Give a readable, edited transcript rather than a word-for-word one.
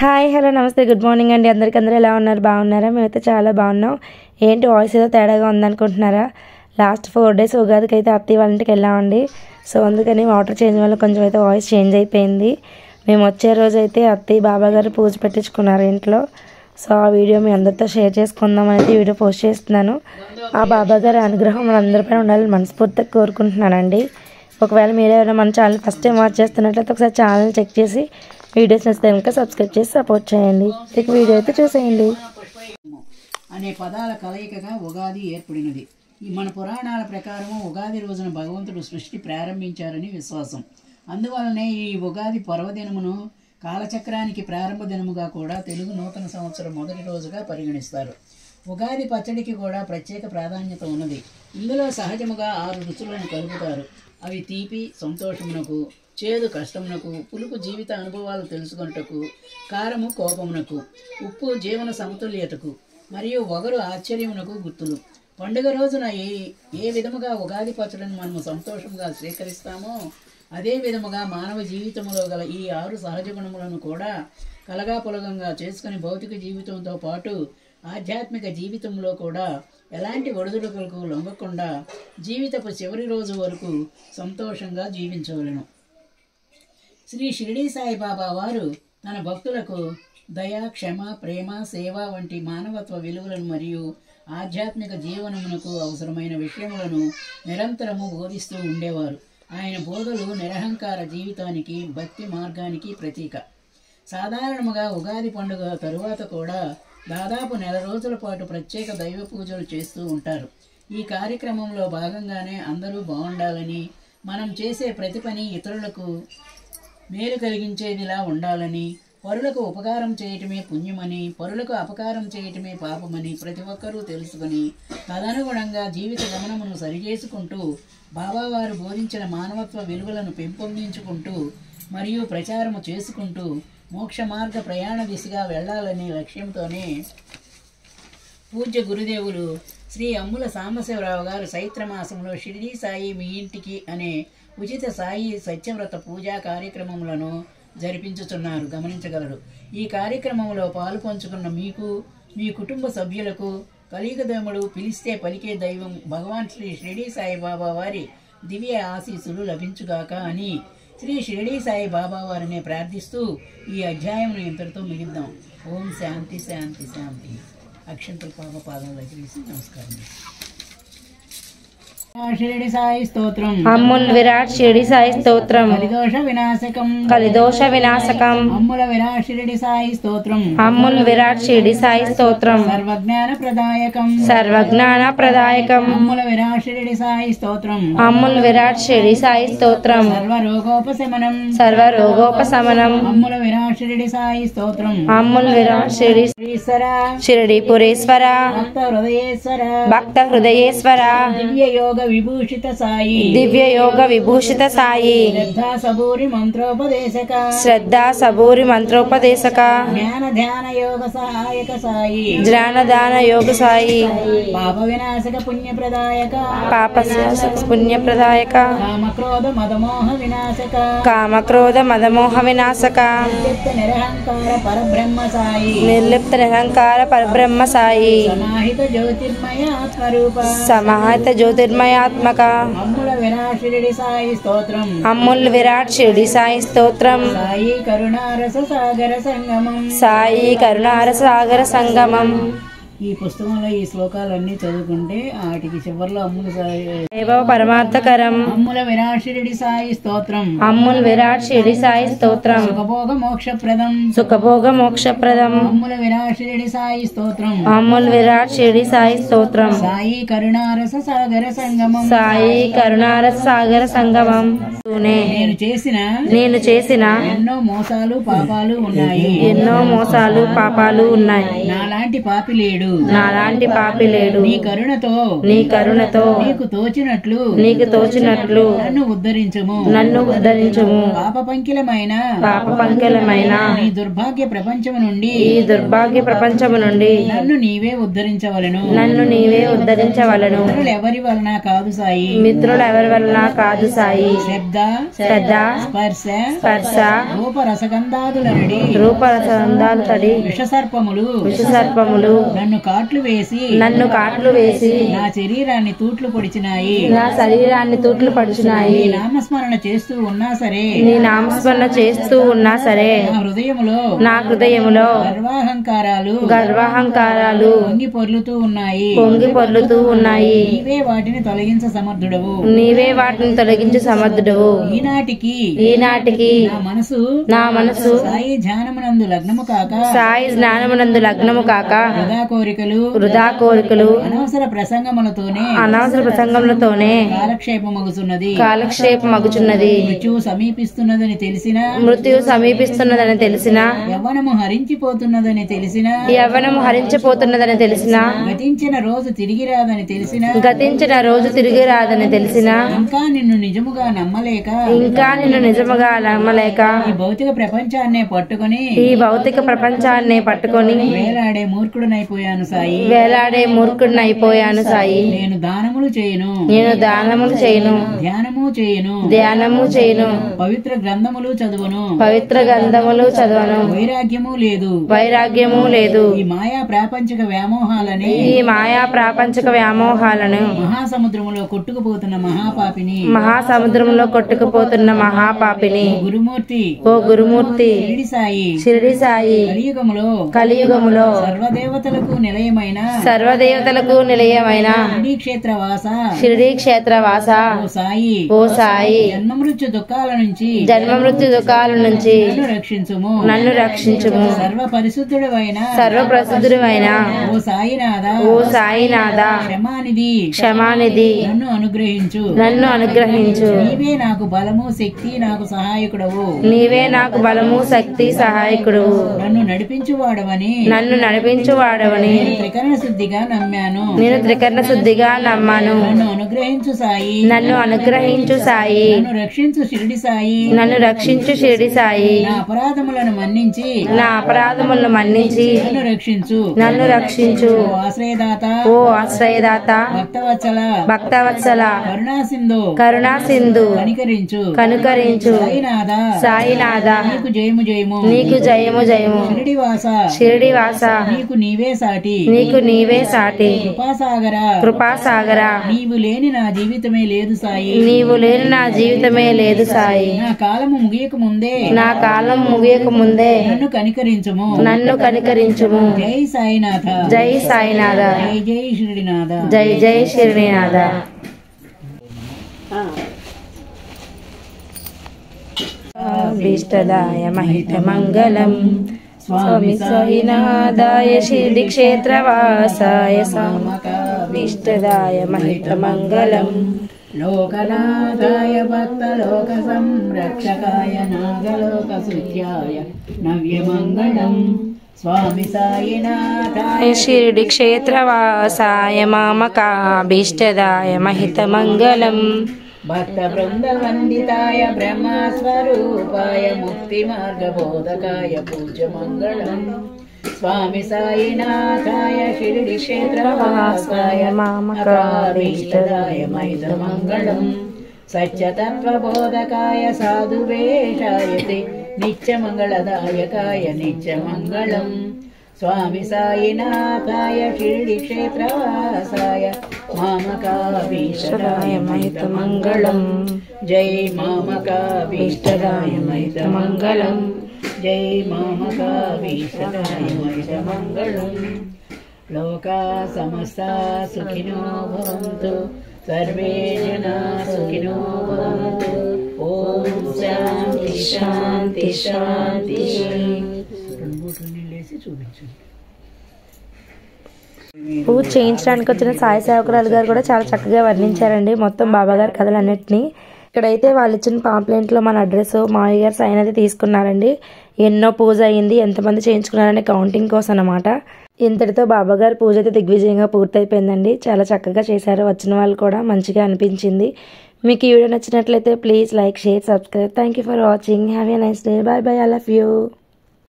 Hi hello నమస్తే good morning అండి. అందరూ ఎలా ఉన్నారు? బాగున్నారా? మేమైతే చాలా బాగున్నాం. ఏంటి వాయిస్ ఏదో తేడాగా ఉందనుకుంటున్నారా? లాస్ట్ 4 days ఉగాదికి అయితే అత్తయ్య వాళ్ళ ఇంటికి వెళ్ళామండి. సో అందుకని వాటర్ చేంజ్ వల్ల కొంచెం అయితే వాయిస్ చేంజ్ అయిపోయింది. మేము వచ్చే రోజు అయితే అత్తయ్య బాబా గారు పూజ పెట్టించుకున్నారు ఇంట్లో. సో ఆ వీడియో మీ అందరితో షేర్ చేసుకుందామని అయితే వీడియో పోస్ట్ చేస్తున్నాను. ఆ బాబా గారి అనుగ్రహం మనందరిపైన ఉండాలని మనస్ఫూర్తిగా కోరుకుంటున్నానండి. ఒకవేళ మీరు ఎవరైనా మన ఛానల్ ఫస్ట్ టైం వాచ్ చేస్తున్నట్లయితే ఒకసారి ఛానల్ చెక్ చేసి వీడియోస్ నచ్చితే కనుక సబ్స్క్రైబ్ చేసి సపోర్ట్ చేయండి. ఇక వీడియో అయితే చూసేయండి. అనే పదాల కలయికగా ఉగాది ఏర్పడినది. మన పురాణాల ప్రకారం ఉగాది రోజున భగవంతుడు సృష్టి ప్రారంభించారని విశ్వాసం. అందువలనే ఈ ఉగాది పర్వదినమును కాలచక్రానికి ప్రారంభ దినముగా కూడా తెలుగు నూతన సంవత్సరం మొదటి రోజుగా పరిగణిస్తారు. ఉగాది పచ్చడికి కూడా ప్రత్యేక ప్రాధాన్యత ఉన్నది. ఇందులో సహజముగా 6 రుచులను కలుపుతారు. అవి తీపి సంతోషమునకు, చేదు కష్టమునకు, పులుపు జీవిత అనుభవాలు తెలుసుకొనుటకు, కారము కోపమునకు, ఉప్పు జీవన సమతుల్యతకు మరియు వగరు ఆశ్చర్యమునకు గుర్తులు. పండుగ రోజున ఏ విధముగా ఉగాది పచ్చడిని మనము సంతోషంగా స్వీకరిస్తామో అదే విధముగా మానవ జీవితంలో గల ఈ 6 సహజ గుణములను కూడా కలగాపులగంగా చేసుకుని భౌతిక జీవితంతో పాటు ఆధ్యాత్మిక జీవితంలో కూడా ఎలాంటి ఒడిదుడుకులకు లొంగకుండా జీవితపు చివరి రోజు వరకు సంతోషంగా జీవించవలెను. శ్రీ షిరిడీ సాయిబాబా వారు తన భక్తులకు దయ, క్షమ, ప్రేమ, సేవ వంటి మానవత్వ విలువలను మరియు ఆధ్యాత్మిక జీవనమునకు అవసరమైన విషయములను నిరంతరము బోధిస్తూ ఉండేవారు. ఆయన బోధలు నిరహంకార జీవితానికి, భక్తి మార్గానికి ప్రతీక. సాధారణముగా ఉగాది పండుగ తరువాత కూడా దాదాపు 1 రోజుల పాటు ప్రత్యేక దైవ పూజలు చేస్తూ ఉంటారు. ఈ కార్యక్రమంలో భాగంగానే అందరూ బాగుండాలని, మనం చేసే ప్రతి పని ఇతరులకు మేలు కలిగించేదిలా ఉండాలని, పరులకు ఉపకారం చేయటమే పుణ్యమని, పరులకు అపకారం చేయటమే పాపమని ప్రతి ఒక్కరూ తెలుసుకుని తదనుగుణంగా జీవిత గమనమును సరిచేసుకుంటూ బాబావారు బోధించిన మానవత్వ విలువలను పెంపొందించుకుంటూ మరియు ప్రచారము చేసుకుంటూ మోక్ష మార్గ ప్రయాణ దిశగా వెళ్లాలనే లక్ష్యంతోనే పూజ్య గురుదేవులు శ్రీ అమ్ముల సాంబశివరావు గారు చైత్రమాసంలో షిరిడీ సాయి మీ ఇంటికి అనే ఉచిత సాయి సత్యవ్రత పూజా కార్యక్రమములను జరిపించుతున్నారు, గమనించగలరు. ఈ కార్యక్రమంలో పాలు పంచుకున్న మీకు, మీ కుటుంబ సభ్యులకు కలియుగదేవుడు పిలిస్తే పలికే దైవం భగవాన్ శ్రీ షిరిడీ సాయిబాబా వారి దివ్య ఆశీస్సులు లభించుగాక అని శ్రీ షిరిడీ సాయి బాబా వారిని ప్రార్థిస్తూ ఈ అధ్యాయంను ఇంతటితో ముగిద్దాం. ఓం శాంతి శాంతి శాంతి. అక్షంతల పాదం దగ్గర నమస్కారం. షిరిడి సాయి స్తోత్రం. అమ్ముల్ విరాట్ షిరిడి సాయి స్తోత్రం. కలిదోష వినాశకం. కలిదోష వినాశకం. అమ్ముల విరాట్ షిరిడి సాయి స్తోత్రం. అమ్ముల్ విరాట్ షిరిడి సాయి స్తోత్రం. సర్వజ్ఞాన ప్రదాయకం. సర్వజ్ఞాన ప్రదాయకం. అమ్ముల విరాట్ షిరిడి సాయి స్తోత్రం. అమ్ముల్ విరాట్ షిరిడి సాయి స్తోత్రం. సర్వరోగోపశమనం. సర్వరోగోపశమనం. అమ్ముల విరాట్ షిరిడి సాయి స్తోత్రం. అమ్ముల్ విరాట్ షిరిడి షిరిడి పురేశ్వర. భక్త హృదయేశ్వర. భక్త హృదయేశ్వర. దివ్య యోగ విభూషిత సాయి. దివ్య యోగ విభూషిత సాయి. శ్రద్ధా సబూరి మంత్రోపదేశక. శ్రద్ధా సబూరి మంత్రోపదేశక. జ్ఞాన ధ్యాన యోగ సహాయక సాయి. జ్ఞాన దాన యోగ సాయి. పాప వినాశక పుణ్యప్రదాయక. పాప పుణ్యప్రదాయక. కామక్రోధ మదమోహ వినాశక. కామక్రోధ మదమోహ వినాశక. నిర్లిప్త నిరహంకార పరబ్రహ్మ సాయి. నిర్లిప్త నిరహంకార పరబ్రహ్మ సాయి. సమాహిత జ్యోతిర్మయ ఆత్మరూప. సమాహిత జ్యోతిర్మయాత్మక. అమ్ముల విరాట్ షిరిడి సాయి స్తోత్రం. అమ్ముల్ విరాట్ షిరిడి సాయి స్తోత్రం. సాయి కరుణారస సాగర సంగమం. సాయి కరుణారస సాగర సంగమం. ఈ పుస్తకంలో ఈ శ్లోకాలన్నీ చదువుకుంటే వాటికి చివరిలో అమ్ముల సాయి దేవ పరమార్థకరం. అమ్ముల విరాట్ షిరిడి సాయి స్తోత్రం. అమ్ముల్ విరాట్ షిరిడి సాయి స్తోత్రం. సుఖభోగ మోక్షప్రదం. సుఖభోగ మోక్షప్రదం. అమ్ముల విరాట్ షిరిడి సాయి స్తోత్రం. అమ్ముల్ విరాట్ షిరిడి సాయి స్తోత్రం. సాయి కరుణారస సాగర సంగమం. సాయి కరుణారస సాగర సంగమం. నేను చేసిన ఎన్నో మోసాలు పాపాలు ఉన్నాయి. ఎన్నో మోసాలు పాపాలు ఉన్నాయి. నాలాంటి పాపి లేడు. నాలాంటి పాపి లేడు. నీ కరుణతో నీకు తోచినట్లు నన్ను ఉద్ధరించుము. పాప పంకిలమైన ఈ దుర్భాగ్య ప్రపంచము నుండి నన్ను నీవే ఉద్ధరించవలను. మిత్రులెవరి వలన కాదు సాయి. శబ్ద స్పర్శ రూపరసగంధాలు తడి విషసర్పములు నన్ను కాట్లు వేసి నా శరీరాన్ని తూట్లు పొడిచినాయి. నామస్మరణ చేస్తూ ఉన్నా సరే నా హృదయములో గర్వాహంకారాలు పొంగి పొర్లుతూ ఉన్నాయి. నీవే వాటిని తొలగించ సమర్థుడవు. ఈనాటికి నా మనసు సాయి జ్ఞానమునందు లగ్నము కాక వృధా కోరికలు అనవసర ప్రసంగములతోనే కాలక్షేపమగుచున్నది. మృత్యువు సమీపిస్తున్నదని తెలిసిన యవ్వనము హరించిపోతున్నదని తెలిసిన గతించిన రోజు తిరిగి రాదని తెలిసిన ఇంకా నిన్ను నిజముగా నమ్మలేక ఈ భౌతిక ప్రపంచాన్నే పట్టుకొని వేలాడే మూర్ఖుడినైపోయాను సాయి. నేను దానములు చేయను ధ్యానము చేయను పవిత్ర గ్రంథములు చదువును వైరాగ్యము లేదు. ఈ మాయా ప్రాపంచిక వ్యామోహాలను మహాసముద్రములో కొట్టుకుపోతున్న మహాపాపిని ఓ గురుమూర్తి షిరిడి సాయి కలియుగములో సర్వదేవతలకు నిలయమైన షిరిడి క్షేత్రవాస ఓ సాయి జన్మ మృత్యు దుఃఖాల నుంచి నన్ను రక్షించుము. సర్వప్రసిద్ధుడైన ఓ సాయినాథ క్షమానిధి నన్ను అనుగ్రహించు. నీవే నాకు బలము శక్తి సహాయకుడవు. నన్ను నడిపించువాడవని త్రికరణ శుద్ధిగా నమ్మాను. నన్ను అనుగ్రహించు సాయి. నన్ను రక్షించు షిరిడి సాయి. నా అపరాధములను మన్నించి నన్ను రక్షించు. ఓ ఆశ్రయదాత భక్తవత్సల కరుణా సింధు కనుకరించు. సాయినాథ నీకు జయము షిరిడి వాస నీకు నీవే సాటి. కృపాసాగర నీవు లేని నా జీవితమే లేదు సాయి. నా కాలము ముగియక ముందే నన్ను కనికరించుము. జై సాయినాథ జై షిరిడినాథ. భీష్టదాయ మహితమంగళం స్వామి సాయినాథాయ షిరిడి క్షేత్రవాసాయ భీష్టదాయ మహితమంగళం లోకనాథాయ భక్తలోక సంరక్షకాయ నాగలోక సుఖ్యాయ నవ్యమంగళం స్వామి సాయినాథాయ షిరిడి క్షేత్రవాసాయ మామకాభీష్టదాయ మహితమంగళం భక్త బృంద వందితాయ బ్రహ్మస్వరూపాయ ముక్తి మార్గబోధకాయ పూజ్యమంగళం స్వామి సాయినాథాయ షిరిడి క్షేత్రవాసాయ మామకాభీష్టదాయ మహితమంగళం సత్యతత్వబోధకాయ సాధువేషాయతే నిత్యమంగళదాయకాయ నిత్యమంగళం స్వామి సాయినాథాయ షిరిడి క్షేత్రవాసాయ మామకాభీష్టదాయ మహితమంగళం జై మామకాభీష్టదాయ మహితమంగళం జై మామకాభీష్టదాయ మహితమంగళం. లోకా సమస్తా సుఖినో భవంతు సర్వే జనా సుఖినో భవంతు. ఓం శాంతి శాంతి శాంతి. పూజ చేయించడానికి వచ్చిన సాయి సేవకురాలు గారు కూడా చాలా చక్కగా వర్ణించారండి మొత్తం బాబాగారి కథలన్నింటినీ. ఇక్కడైతే వాళ్ళు ఇచ్చిన పాంప్లెంట్లో మన అడ్రస్ మావయ్య గారు సైన్ అయితే తీసుకున్నారండి. ఎన్నో పూజ అయ్యింది, ఎంతమంది చేయించుకున్నారనే కౌంటింగ్ కోసం అన్నమాట. ఇంతటితో బాబాగారు పూజ అయితే దిగ్విజయంగా పూర్తయిపోయిందండి. చాలా చక్కగా చేశారు. వచ్చిన వాళ్ళు కూడా మంచిగా అనిపించింది. మీకు ఈ వీడియో నచ్చినట్లయితే please like, share, subscribe. Thank you for watching. Have a nice day. Bye bye. I love you.